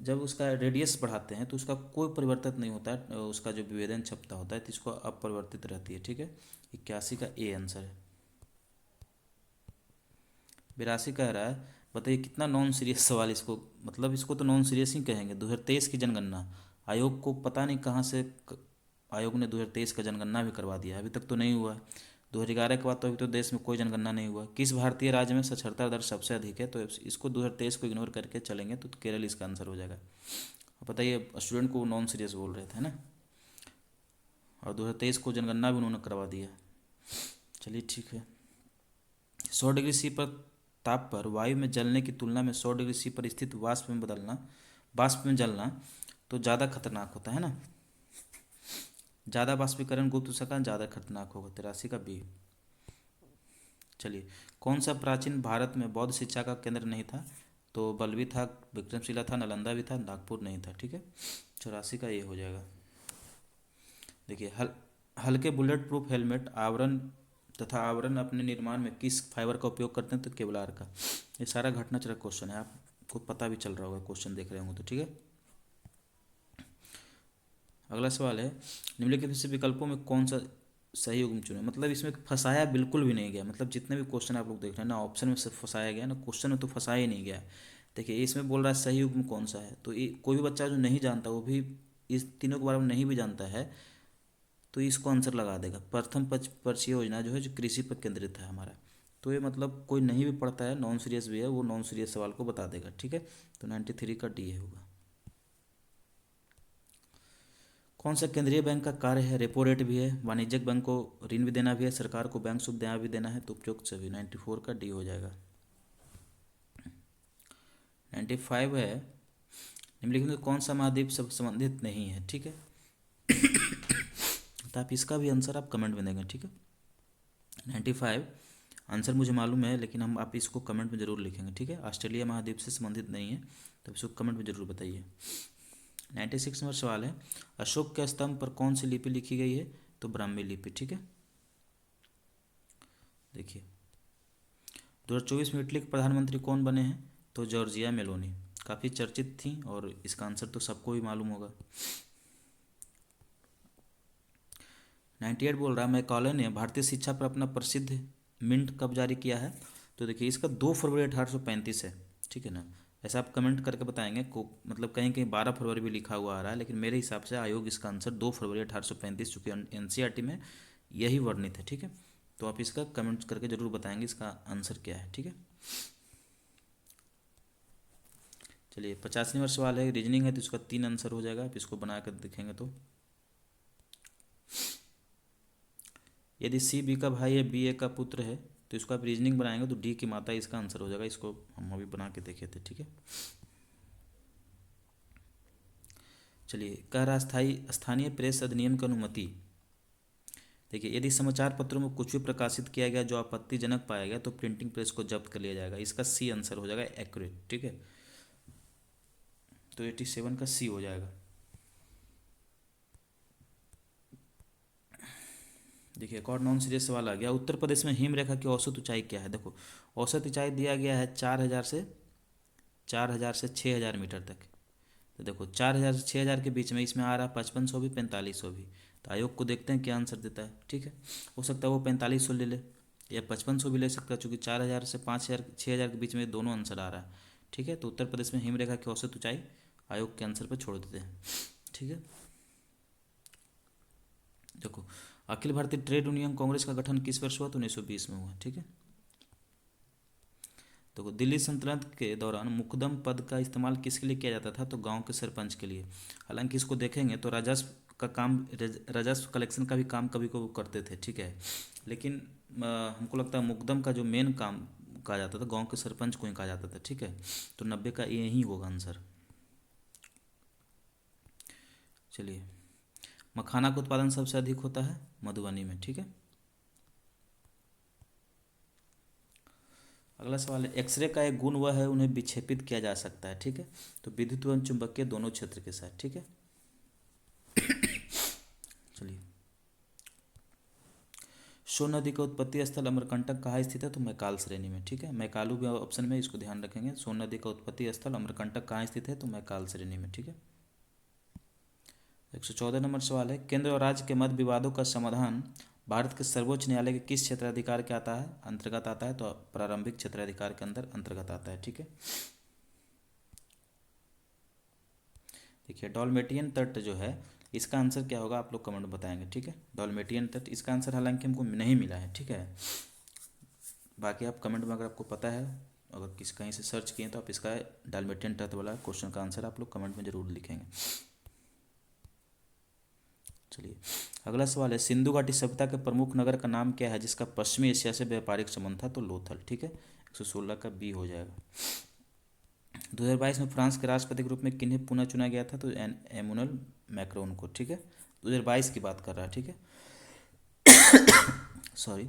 जब उसका रेडियस बढ़ाते हैं तो उसका कोई परिवर्तन नहीं होता है, उसका जो विभेदन क्षमता होता है तो इसको अपरिवर्तित रहती है, ठीक है। 81 का ए आंसर है। 82 कह रहा है, बताइए कितना नॉन सीरियस सवाल, इसको मतलब इसको तो नॉन सीरियस ही कहेंगे। 2023 की जनगणना, आयोग को पता नहीं कहाँ से आयोग ने 2023 का जनगणना भी करवा दिया, अभी तक तो नहीं हुआ। 2011 के बाद तो अभी तो देश में कोई जनगणना नहीं हुआ। किस भारतीय राज्य में साक्षरता दर सबसे अधिक है, तो इसको 2023 को इग्नोर करके चलेंगे तो केरल इसका आंसर हो जाएगा। बताइए स्टूडेंट को नॉन सीरियस बोल रहे थे ना, और 2023 को जनगणना भी उन्होंने करवा दिया। चलिए ठीक है। 100 डिग्री सी पर ताप पर वायु में जलने की तुलना में 100 डिग्री सी पर स्थित वाष्प में जलना तो ज़्यादा खतरनाक होता है ना। ज़्यादा वाष्पीकरण गुप्त ऊष्मा ज़्यादा खतरनाक होगा। 83 का बी। चलिए, कौन सा प्राचीन भारत में बौद्ध शिक्षा का केंद्र नहीं था, तो बल्लभी था, विक्रमशिला था, नालंदा भी था, नागपुर नहीं था, ठीक है। 84 का ये हो जाएगा। देखिए हल्के बुलेट प्रूफ हेलमेट आवरण अपने निर्माण में किस फाइबर का उपयोग करते हैं, तो केवलार का। ये सारा घटनाचक्र क्वेश्चन है, आपको पता भी चल रहा होगा क्वेश्चन देख रहे होंगे तो, ठीक है। अगला सवाल है, निम्नलिखित से विकल्पों में कौन सा सही युग्म चुने, मतलब इसमें फंसाया बिल्कुल भी नहीं गया, मतलब जितने भी क्वेश्चन आप लोग देख रहे हैं ना, ऑप्शन में से फंसाया गया ना, क्वेश्चन में तो फंसाया ही नहीं गया। देखिए इसमें बोल रहा है सही युग्म कौन सा है, तो ये कोई भी बच्चा जो नहीं जानता, वो भी इस तीनों के बारे में नहीं भी जानता है, तो इसको आंसर लगा देगा। प्रथम पक्षीय योजना जो है, जो कृषि पर केंद्रित है हमारा, तो ये मतलब कोई नहीं भी पढ़ता है, नॉन सीरियस भी है, वो नॉन सीरियस सवाल को बता देगा, ठीक है। तो 93 का डी होगा। कौन सा केंद्रीय बैंक का कार्य है, रेपो रेट भी है, वाणिज्यिक बैंक को ऋण भी देना भी है, सरकार को बैंक सुविधाएं भी देना है, तो उपयुक्त सभी। 94 का डी हो जाएगा। 95 है, निम्नलिखित में कौन सा महाद्वीप से संबंधित नहीं है, ठीक है। तो आप इसका भी आंसर आप कमेंट में देंगे, ठीक है। 95 आंसर मुझे मालूम है, लेकिन आप इसको कमेंट में ज़रूर लिखेंगे, ठीक है। ऑस्ट्रेलिया महाद्वीप से संबंधित नहीं है, तो इसको कमेंट में ज़रूर बताइए। 96 नंबर सवाल है, अशोक के स्तंभ पर कौन सी लिपि लिखी गई है, तो ब्राह्मी लिपि, ठीक है। देखिए 2024 में इटली के प्रधानमंत्री कौन बने हैं, तो जॉर्जिया मेलोनी, काफ़ी चर्चित थी और इसका आंसर तो सबको ही मालूम होगा। 98 बोल रहा है, मैकॉले ने भारतीय शिक्षा पर अपना प्रसिद्ध मिंट कब जारी किया है, तो देखिए इसका 2 फरवरी 1835 है, ठीक है ना। ऐसा आप कमेंट करके बताएंगे को, मतलब कहीं कहीं 12 फरवरी भी लिखा हुआ आ रहा है, लेकिन मेरे हिसाब से आयोग इसका आंसर 2 फरवरी 1835, चूँकि एनसीईआरटी में यही वर्णित है, ठीक है। तो आप इसका कमेंट करके ज़रूर बताएंगे इसका आंसर क्या है, ठीक है। चलिए 50 नंबर सवाल है, रीजनिंग है, तो इसका 3 आंसर हो जाएगा, आप इसको बना कर देखेंगे तो। यदि सी बी का भाई है, बी ए का पुत्र है, तो इसको आप रीजनिंग बनाएंगे तो डी की मात्रा इसका आंसर हो जाएगा। इसको हम अभी बना के देखे थे, ठीक है। चलिए, कह रहा स्थानीय प्रेस अधिनियम की अनुमति। देखिए, यदि समाचार पत्रों में कुछ भी प्रकाशित किया गया जो आपत्तिजनक पाया गया तो प्रिंटिंग प्रेस को जब्त कर लिया जाएगा। इसका सी आंसर हो जाएगा, एक्यूरेट, ठीक है। तो 87 का सी हो जाएगा। देखिए, एक और नॉन सीरियस सवाल आ गया। उत्तर प्रदेश में हिम रेखा की औसत ऊंचाई क्या है? देखो, औसत ऊंचाई दिया गया है 4,000 से 6,000 मीटर तक। तो देखो, 4,000 से 6,000 के बीच में इसमें आ रहा है 5500 भी, 4500 भी। तो आयोग को देखते हैं क्या आंसर देता है, ठीक है। हो सकता है वो 4500 ले ले या 5500 भी ले सकता है, चूँकि 4,000 से 5,000 6,000 के बीच में दोनों आंसर आ रहा है, ठीक है। तो उत्तर प्रदेश में हिम रेखा की औसत ऊंचाई आयोग के आंसर पर छोड़ देते हैं, ठीक है। देखो, अखिल भारतीय ट्रेड यूनियन कांग्रेस का गठन किस वर्ष हुआ? तो 1920 में हुआ, ठीक है। तो दिल्ली सल्तनत के दौरान मुकदम पद का इस्तेमाल किसके लिए किया जाता था? तो गांव के सरपंच के लिए। हालांकि इसको देखेंगे तो राजस्व का काम, राजस्व कलेक्शन का भी काम कभी को करते थे, ठीक है। लेकिन हमको लगता है मुकदम का जो मेन काम कहा जाता था गांव के सरपंच को ही कहा जाता था, ठीक है। तो 90 का यही होगा आंसर। चलिए, मखाना का उत्पादन सबसे अधिक होता है मधुबनी में, ठीक है। अगला सवाल है, एक्सरे का एक गुण वह है उन्हें विक्षेपित किया जा सकता है, ठीक है। तो विद्युत एवं चुंबकीय दोनों क्षेत्र के साथ, ठीक है। चलिए, सोन नदी का उत्पत्ति स्थल अमरकंटक कहाँ स्थित है? तो मैकाल श्रेणी में, ठीक है। मैकालू भी ऑप्शन में, इसको ध्यान रखेंगे। सोन नदी का उत्पत्ति स्थल अमरकंटक कहाँ स्थित है? तो मैकाल श्रेणी में, ठीक है। 114 नंबर सवाल है, केंद्र और राज्य के मध्य विवादों का समाधान भारत के सर्वोच्च न्यायालय के किस क्षेत्राधिकार के अंतर्गत आता है? तो प्रारंभिक क्षेत्राधिकार के अंतर्गत आता है, ठीक है। देखिए, डॉल्मेटियन तट जो है इसका आंसर क्या होगा, आप लोग कमेंट में बताएंगे, ठीक है। डॉल्मेटियन तट इसका आंसर हालांकि हमको नहीं मिला है, ठीक है। बाकी आप कमेंट में अगर आपको पता है, अगर किसी कहीं से सर्च किए तो आप इसका डॉल्मेटियन तट वाला क्वेश्चन का आंसर आप लोग कमेंट में जरूर लिखेंगे। चलिए, अगला सवाल है, सिंधु घाटी सभ्यता के प्रमुख नगर का नाम क्या है जिसका पश्चिमी एशिया से व्यापारिक संबंध था? तो लोथल, ठीक है। 116 का बी हो जाएगा। 2022 में फ्रांस के राष्ट्रपति के रूप में किन्हें पुनः चुना गया था? तो एमुनल मैक्रोन को, ठीक है। 2022 की बात कर रहा है, ठीक है। सॉरी।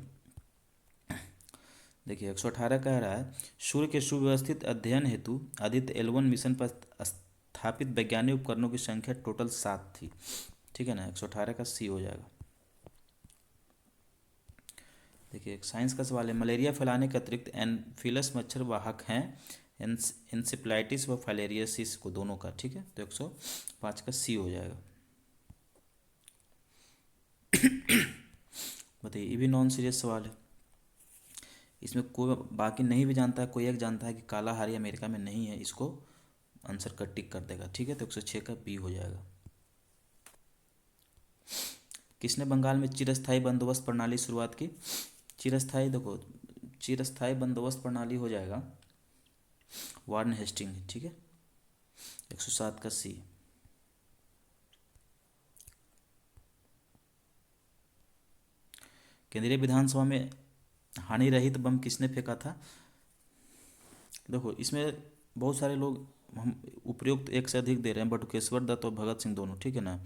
देखिए, 118 कह रहा है, सूर्य के सुव्यवस्थित अध्ययन हेतु आदित्य L1 मिशन पर स्थापित वैज्ञानिक उपकरणों की संख्या टोटल 7 थी, ठीक है ना। 118 का सी हो जाएगा। देखिए, एक साइंस का सवाल है, मलेरिया फैलाने के अतिरिक्त एनफिलस मच्छर वाहक हैं एनसेफलाइटिस व फाइलेरियोसिस को दोनों का, ठीक है। तो 105 का सी हो जाएगा। बताइए, ये भी नॉन सीरियस सवाल है। इसमें कोई बाकी नहीं भी जानता है, कोई एक जानता है कि काला हारी अमेरिका में नहीं है, इसको आंसर का टिक कर देगा, ठीक है। तो 106 का बी हो जाएगा। किसने बंगाल में चिरस्थायी बंदोबस्त प्रणाली शुरुआत की? चिरस्थायी, देखो, चिरस्थायी बंदोबस्त प्रणाली हो जाएगा वार्न हेस्टिंग, ठीक है। 107 का सी। केंद्रीय विधानसभा में हानि रहित बम किसने फेंका था? देखो, इसमें बहुत सारे लोग हम उपयुक्त एक से अधिक दे रहे हैं, बटुकेश्वर दत्त और भगत सिंह दोनों, ठीक है ना।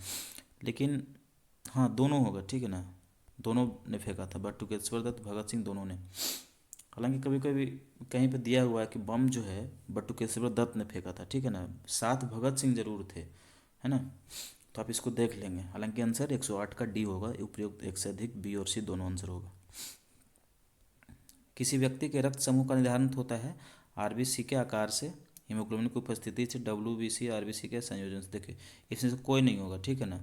लेकिन हाँ, दोनों होगा, ठीक है ना। दोनों ने फेंका था, बटुकेश्वर दत्त, भगत सिंह दोनों ने। हालांकि कभी कभी कहीं पे दिया हुआ है कि बम जो है बटुकेश्वर दत्त ने फेंका था, ठीक है ना। साथ भगत सिंह जरूर थे, है ना। तो आप इसको देख लेंगे। हालांकि आंसर 108 का डी होगा, उपयुक्त एक से अधिक, बी और सी दोनों आंसर होगा। किसी व्यक्ति के रक्त समूह का निर्धारण होता है आरबीसी के आकार से, हीमोग्लोबिन की उपस्थिति से, डब्ल्यूबीसी आरबीसी के संयोजन से। देखिए, इसमें से कोई नहीं होगा, ठीक है ना।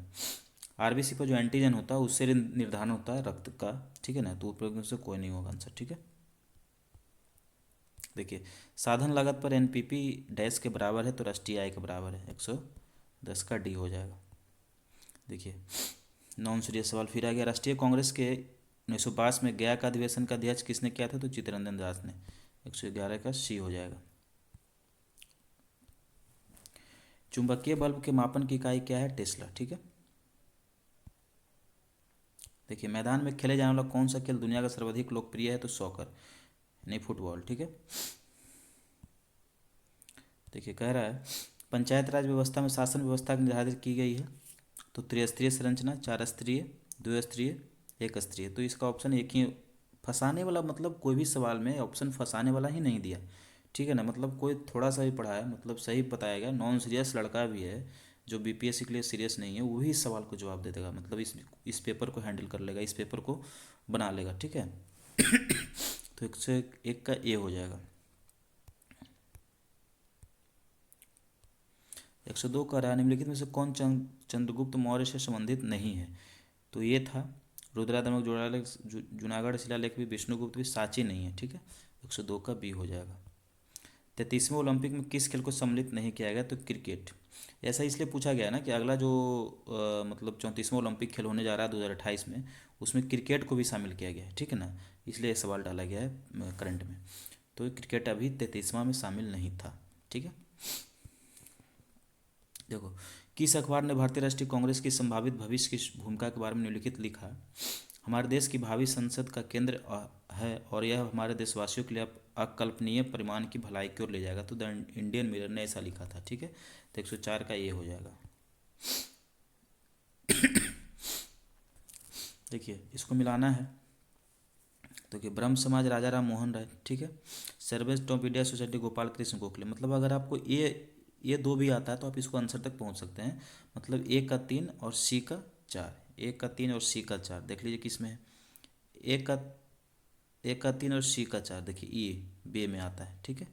आरबीसी पर जो एंटीजन होता है उससे निर्धारण होता है रक्त का, ठीक है ना। तो उपयोग से कोई नहीं होगा आंसर, ठीक है। देखिए, साधन लागत पर एनपीपी डैश के बराबर है तो राष्ट्रीय आय के बराबर है, 110 का डी हो जाएगा। देखिए, नॉन सीरियस सवाल फिर आ गया, राष्ट्रीय कांग्रेस के 1952 में गया का अधिवेशन का अध्यक्ष किसने किया था? तो चित्तरंजन दास ने, 111 का सी हो जाएगा। चुंबकीय बल्ब के मापन की इकाई क्या है? टेस्ला, ठीक है। देखिए, मैदान में खेले जाने वाला कौन सा खेल दुनिया का सर्वाधिक लोकप्रिय है? तो सॉकर, नहीं फुटबॉल। ठीक है। देखिए, कह रहा है पंचायत राज व्यवस्था में शासन व्यवस्था निर्धारित की गई है। तो त्रिस्तरीय संरचना, चार स्तरीय, दो स्तरीय, एक स्तरीय। तो इसका ऑप्शन एक ही, फंसाने वाला मतलब कोई भी सवाल में ऑप्शन फंसाने वाला ही नहीं दिया। ठीक है ना, मतलब कोई थोड़ा सा भी पढ़ा है मतलब सही बताएगा, नॉन सीरियस लड़का भी है जो बीपीएससी के लिए सीरियस नहीं है, वही इस सवाल को जवाब दे देगा, मतलब इस पेपर को हैंडल कर लेगा, इस पेपर को बना लेगा। ठीक है। तो 101 का ए हो जाएगा। 102 का रहा, निम्नलिखित में से कौन चंद्रगुप्त मौर्य से संबंधित नहीं है? तो ये था रुद्रादमक जूनागढ़ शिलालेख भी, विष्णुगुप्त भी, साची नहीं है। ठीक है। 102 का बी हो जाएगा। 33वें ओलंपिक में किस खेल को सम्मिलित नहीं किया गया? तो क्रिकेट। ऐसा इसलिए पूछा गया है ना कि अगला जो मतलब 34वां ओलंपिक खेल होने जा रहा है 2028 में, उसमें क्रिकेट को भी शामिल किया गया है। ठीक है ना, इसलिए ये सवाल डाला गया है करंट में। तो क्रिकेट अभी 33वां में शामिल नहीं था। ठीक है। देखो, किस अखबार ने भारतीय राष्ट्रीय कांग्रेस की संभावित भविष्य की भूमिका के बारे में निम्नलिखित लिखा? हमारे देश की भावी संसद का केंद्र है और यह हमारे देशवासियों के लिए अकल्पनीय परिमाण की भलाई की ओर ले जाएगा। तो द इंडियन मिरर ने ऐसा लिखा था। ठीक है। तो 104 का ये हो जाएगा। देखिए, इसको मिलाना है तो कि ब्रह्म समाज राजा राम मोहन राय। ठीक है। Surveys top India society Gopal Krishna Gokhale. मतलब अगर आपको ये दो भी आता है तो आप इसको आंसर तक पहुंच सकते हैं। मतलब ए का 3 और सी का 4, ए का 3 और सी का 4। देख लीजिए किस में है। ए का 3 और सी का 4, देखिए ई बे में आता है। ठीक है।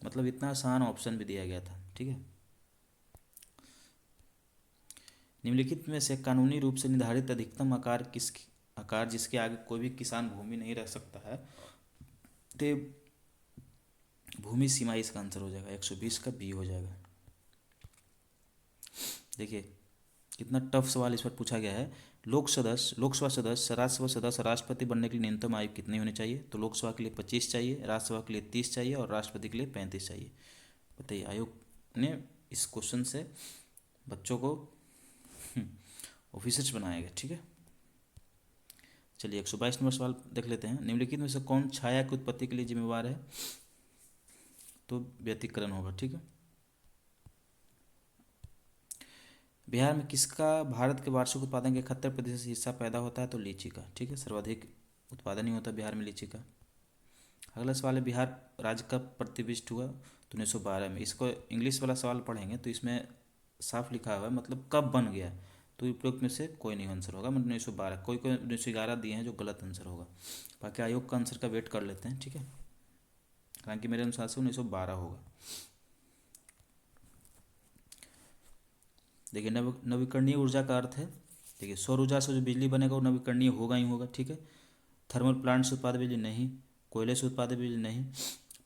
मतलब इतना आसान ऑप्शन भी दिया गया था। ठीक है। निम्नलिखित में से कानूनी रूप से निर्धारित अधिकतम आकार जिसके आगे कोई भी किसान भूमि नहीं रख सकता है, ते भूमि सीमा इसका आंसर हो जाएगा। 120 का बी हो जाएगा। देखिए, कितना टफ सवाल इस पर पूछा गया है। लोकसभा सदस्य, राज्यसभा सदस्य, राष्ट्रपति बनने के लिए न्यूनतम आयु कितनी होनी चाहिए? तो लोकसभा के लिए 25 चाहिए, राज्यसभा के लिए 30 चाहिए और राष्ट्रपति के लिए 35 चाहिए। बताइए, आयोग ने इस क्वेश्चन से बच्चों को ऑफिसर्स बनाया गया। ठीक है। चलिए, 122 नंबर सवाल देख लेते हैं। निम्नलिखित में से कौन छाया की उत्पत्ति के लिए जिम्मेवार है? तो व्यतिकरण होगा। ठीक है। बिहार में किसका भारत के वार्षिक उत्पादन के 71% हिस्सा पैदा होता है? तो लीची का। ठीक है। सर्वाधिक उत्पादन ही होता है बिहार में लीची का। अगला सवाल है, बिहार राज्य कब प्रतिष्ठित हुआ? तो 1912 में। इसको इंग्लिश वाला सवाल पढ़ेंगे तो इसमें साफ लिखा हुआ है मतलब कब बन गया। तो उपरोक्त में से कोई नहीं आंसर होगा, मतलब 1912। कोई कोई 1911 दिए हैं जो गलत आंसर होगा। बाकी आयोग का आंसर का वेट कर लेते हैं। ठीक है। हालांकि मेरे अनुसार से 1912 होगा। देखिए, नवीकरणीय ऊर्जा का अर्थ है, देखिए सौर ऊर्जा से जो बिजली बनेगा वो नवीकरणीय होगा ही होगा। ठीक है। थर्मल प्लांट से उत्पादित बिजली नहीं, कोयले से उत्पादित बिजली नहीं,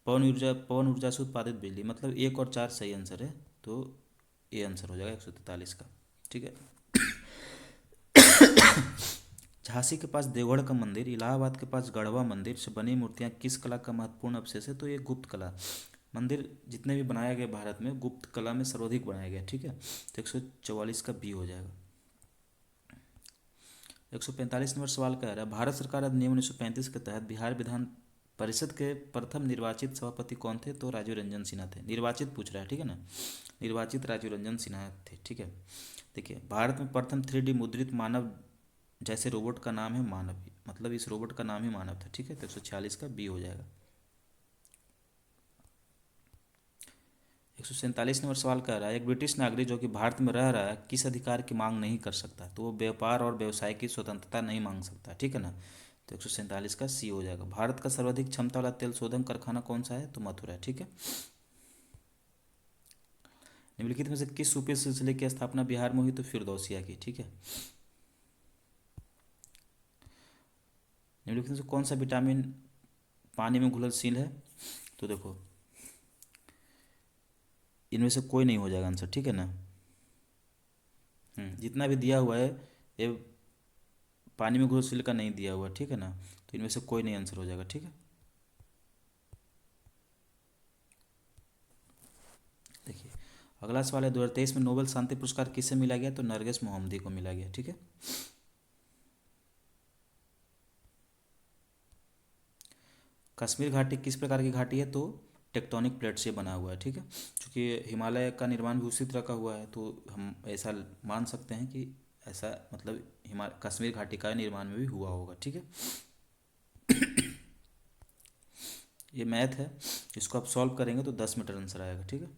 पवन ऊर्जा से उत्पादित बिजली। मतलब 1 और 4 सही आंसर है। तो ये आंसर हो जाएगा 143 का। ठीक है। झांसी के पास देवगढ़ का मंदिर, इलाहाबाद के पास गढ़वा मंदिर से बनी मूर्तियां किस कला का महत्वपूर्ण अवशेष है? तो ये गुप्त कला। मंदिर जितने भी बनाए गए भारत में गुप्त कला में सर्वाधिक बनाया गया। ठीक है। तो 144 का बी हो जाएगा। 145 नंबर सवाल कह रहा है, भारत सरकार अधिनियम 1935 के तहत बिहार विधान परिषद के प्रथम निर्वाचित सभापति कौन थे? तो राजीव रंजन सिन्हा थे। निर्वाचित पूछ रहा है। ठीक है ना, निर्वाचित राजीव रंजन सिन्हा थे। ठीक है। देखिए, भारत में प्रथम 3D मुद्रित मानव जैसे रोबोट का नाम है मानव, मतलब इस रोबोट का नाम ही मानव था। ठीक है। तो 146 का बी हो जाएगा। 147 नंबर सवाल कह रहा है, एक ब्रिटिश नागरिक जो कि भारत में रह रहा है किस अधिकार की मांग नहीं कर सकता? तो वो व्यापार और व्यवसाय की स्वतंत्रता नहीं मांग सकता। ठीक है ना। तो 147 का सी हो जाएगा। भारत का सर्वाधिक क्षमता वाला तेल शोधन कारखाना कौन सा है? तो मथुरा है। ठीक है। निम्नलिखित में से किस सूफी सिलसिले की स्थापना बिहार में हुई? तो फिरदौसिया की। ठीक है। निम्नलिखित में से कौन सा विटामिन पानी में घुलनशील है? तो देखो, इनमें से कोई नहीं हो जाएगा आंसर। ठीक है ना। जितना भी दिया हुआ है ये पानी में घुलनशील का नहीं दिया हुआ। ठीक है ना। तो इनमें से कोई नहीं आंसर हो जाएगा। ठीक है। देखिए, अगला सवाल है, 2023 में नोबेल शांति पुरस्कार किसे मिला गया? तो नरगिस मोहम्मदी को मिला गया। ठीक है। कश्मीर घाटी किस प्रकार की घाटी है? तो टेक्टोनिक प्लेट से बना हुआ है, ठीक है। क्योंकि हिमालय का निर्माण भी उसी तरह का हुआ है, तो हम ऐसा मान सकते हैं कि ऐसा मतलब हिमालय कश्मीर घाटी का निर्माण में भी हुआ होगा, ठीक है। ये मैथ है, इसको आप सॉल्व करेंगे तो 10 मीटर आंसर आएगा, ठीक है।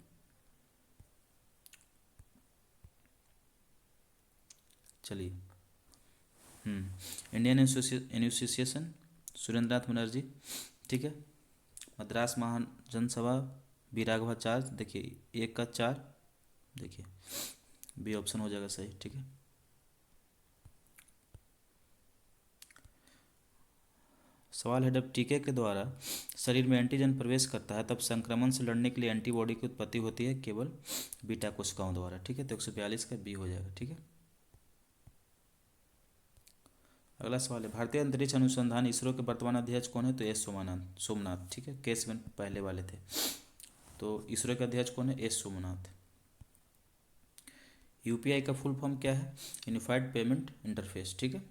चलिए, इंडियन एसोसिएशन, सुरेंद्रनाथ बनर्जी, ठीक है। मद्रास महाजन सभा, बी राघवाचार्य, देखिए 1 का 4, देखिए बी ऑप्शन हो जाएगा सही, ठीक है। सवाल है, जब टीके के द्वारा शरीर में एंटीजन प्रवेश करता है तब संक्रमण से लड़ने के लिए एंटीबॉडी की उत्पत्ति होती है केवल बीटा कोशिकाओं द्वारा, ठीक है। तो 142 का बी हो जाएगा, ठीक है। अगला सवाल है, भारतीय अंतरिक्ष अनुसंधान इसरो के वर्तमान अध्यक्ष कौन है? तो एस सोमनाथ, ठीक है। के सिवन पहले वाले थे, तो इसरो के अध्यक्ष कौन है? एस सोमनाथ। यूपीआई का फुल फॉर्म क्या है? यूनिफाइड पेमेंट इंटरफेस, ठीक है।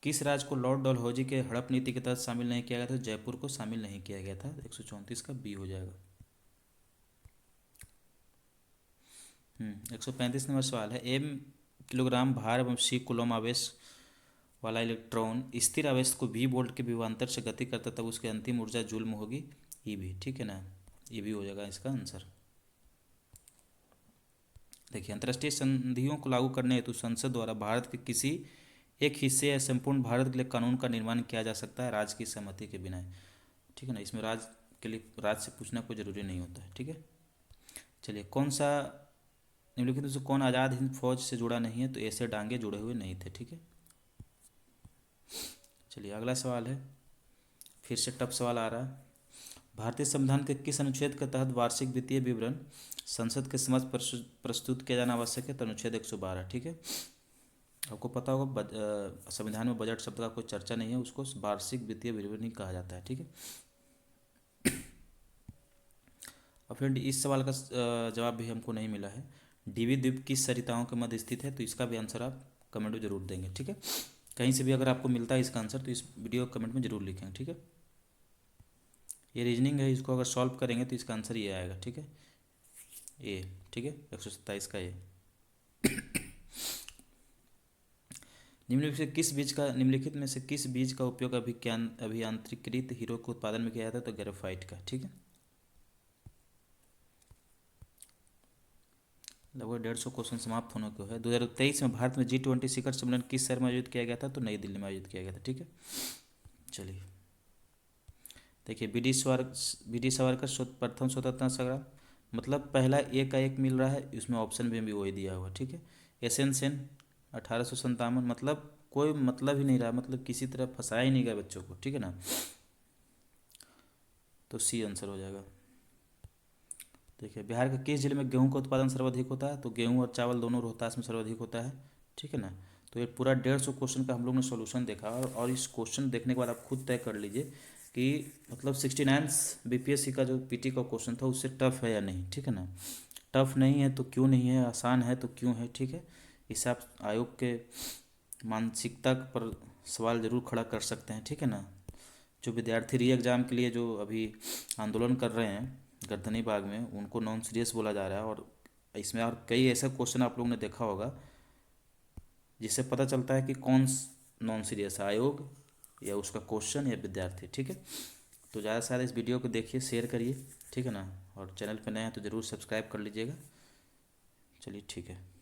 किस राज्य को लॉर्ड डलहौजी के हड़प नीति के तहत शामिल नहीं किया गया था? जयपुर को शामिल नहीं किया गया था। 134 का बी हो जाएगा। 135 नंबर सवाल है, एम किलोग्राम भार एवं सी कूलम आवेश वाला इलेक्ट्रॉन स्थिर आवेश को वी वोल्ट के विभवांतर से गति करता तब उसकी अंतिम ऊर्जा जूल में होगी, ईवी, ठीक है ना। ये भी हो जाएगा इसका आंसर। देखिए, अंतर्राष्ट्रीय संधियों को लागू करने हेतु संसद द्वारा भारत के किसी एक हिस्से या संपूर्ण भारत के लिए कानून का निर्माण किया जा सकता है राज्य की सहमति के बिना, ठीक है ना। इसमें राज्य के लिए राज्य से पूछना कोई ज़रूरी नहीं होता है, ठीक है। चलिए, कौन सा निम्नलिखित में से कौन आज़ाद हिंद फौज से जुड़ा नहीं है? तो ऐसे डांगे जुड़े हुए नहीं थे, ठीक है। चलिए, अगला सवाल है, फिर से टफ सवाल आ रहा है। भारतीय संविधान के किस अनुच्छेद के तहत वार्षिक वित्तीय विवरण संसद के समक्ष प्रस्तुत किया जाना आवश्यक है? तो अनुच्छेद 112, ठीक है। आपको पता होगा संविधान में बजट शब्द का कोई चर्चा नहीं है, उसको वार्षिक वित्तीय विवरण ही कहा जाता है, ठीक है। और फ्रेंड, इस सवाल का जवाब भी हमको नहीं मिला है, डीवी द्वीप किस सरिताओं के मध्य स्थित है? तो इसका भी आंसर आप कमेंट में जरूर देंगे, ठीक है। कहीं से भी अगर आपको मिलता है इसका आंसर तो इस वीडियो कमेंट में जरूर लिखेंगे, ठीक है। ये रीजनिंग है, इसको अगर सॉल्व करेंगे तो इसका आंसर ये आएगा, ठीक है, ए, ठीक है। 127 का ए। निम्नलिखित में से किस बीज का उपयोग अभियांत्रिकृत हीरो के उत्पादन में किया जाता है? तो ग्रेफाइट का, ठीक है। लगभग 150 क्वेश्चन समाप्त होने को है। 2023 में भारत में G20 शिखर सम्मेलन किस शहर में आयोजित किया गया था? तो नई दिल्ली में आयोजित किया गया था, ठीक है। चलिए, देखिए, बी डी सावरकर प्रथम स्वतंत्रता संग्राम, मतलब पहला एक का एक मिल रहा है, इसमें ऑप्शन भी वही दिया हुआ, ठीक है। एस एन सेन 1857, मतलब कोई मतलब ही नहीं रहा, मतलब किसी तरह फंसाया ही नहीं गया बच्चों को, ठीक है ना। तो सी आंसर हो जाएगा। देखिए, बिहार के किस जिले में गेहूं का उत्पादन सर्वाधिक होता है? तो गेहूं और चावल दोनों रोहतास में सर्वाधिक होता है, ठीक है ना। तो ये पूरा 150 क्वेश्चन का हम लोग ने सॉल्यूशन देखा, और इस क्वेश्चन देखने के बाद आप खुद तय कर लीजिए कि मतलब 69 बीपीएससी का जो पीटी का क्वेश्चन था उससे टफ है या नहीं, ठीक है ना। टफ नहीं है तो क्यों नहीं है, आसान है तो क्यों है, ठीक है। इससे आप आयोग के मानसिकता पर सवाल ज़रूर खड़ा कर सकते हैं, ठीक है ना। जो विद्यार्थी री एग्ज़ाम के लिए जो अभी आंदोलन कर रहे हैं गर्दनी बाग में, उनको नॉन सीरियस बोला जा रहा है, और इसमें और कई ऐसा क्वेश्चन आप लोगों ने देखा होगा जिससे पता चलता है कि कौन नॉन सीरियस है, आयोग या उसका क्वेश्चन या विद्यार्थी, ठीक है। तो ज़्यादा से ज़्यादा इस वीडियो को देखिए, शेयर करिए, ठीक है ना। और चैनल पर नए हैं तो ज़रूर सब्सक्राइब कर लीजिएगा। चलिए, ठीक है।